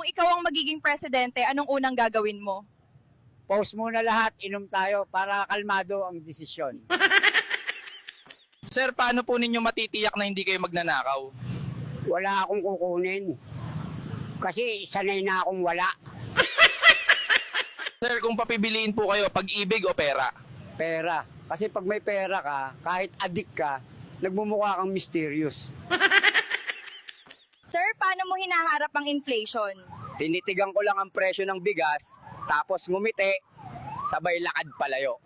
Kung ikaw ang magiging presidente, anong unang gagawin mo? Pause muna lahat, inom tayo para kalmado ang desisyon. Sir, paano po ninyo matitiyak na hindi kayo magnanakaw? Wala akong kukunin. Kasi sanay na akong wala. Sir, kung papibiliin po kayo, pag-ibig o pera? Pera. Kasi pag may pera ka, kahit adik ka, nagmumukha kang mysterious. Sir, paano mo hinaharap ang inflation? Tinitigan ko lang ang presyo ng bigas, tapos ngumiti, sabay lakad palayo.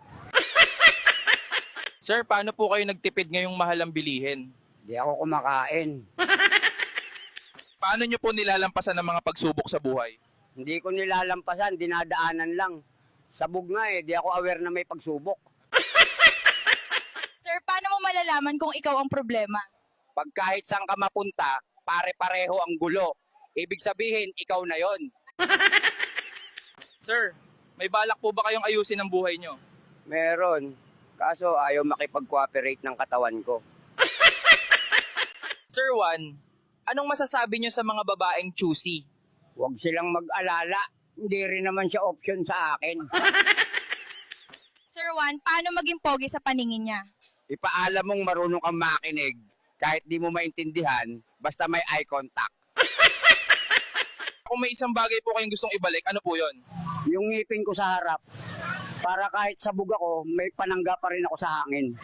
Sir, paano po kayo nagtipid ngayong mahal ang bilihin? Di ako kumakain. Paano nyo po nilalampasan ang mga pagsubok sa buhay? Hindi ko nilalampasan, dinadaanan lang. Sabog nga di ako aware na may pagsubok. Sir, paano mo malalaman kung ikaw ang problema? Pag kahit saan ka mapunta, pare-pareho ang gulo. Ibig sabihin, ikaw na yon. Sir, may balak po ba kayong ayusin ang buhay nyo? Meron. Kaso ayaw makipag-cooperate ng katawan ko. Sir Juan, anong masasabi nyo sa mga babaeng choosy? Huwag silang mag-alala. Hindi rin naman siya option sa akin. Sir Juan, paano maging pogi sa paningin niya? Ipaalam mong marunong kang makinig. Kahit di mo maintindihan, basta may eye contact. Kung may isang bagay po kayong gustong ibalik, ano po yon? Yung ngipin ko sa harap, para kahit sabog ako, may panangga pa rin ako sa hangin.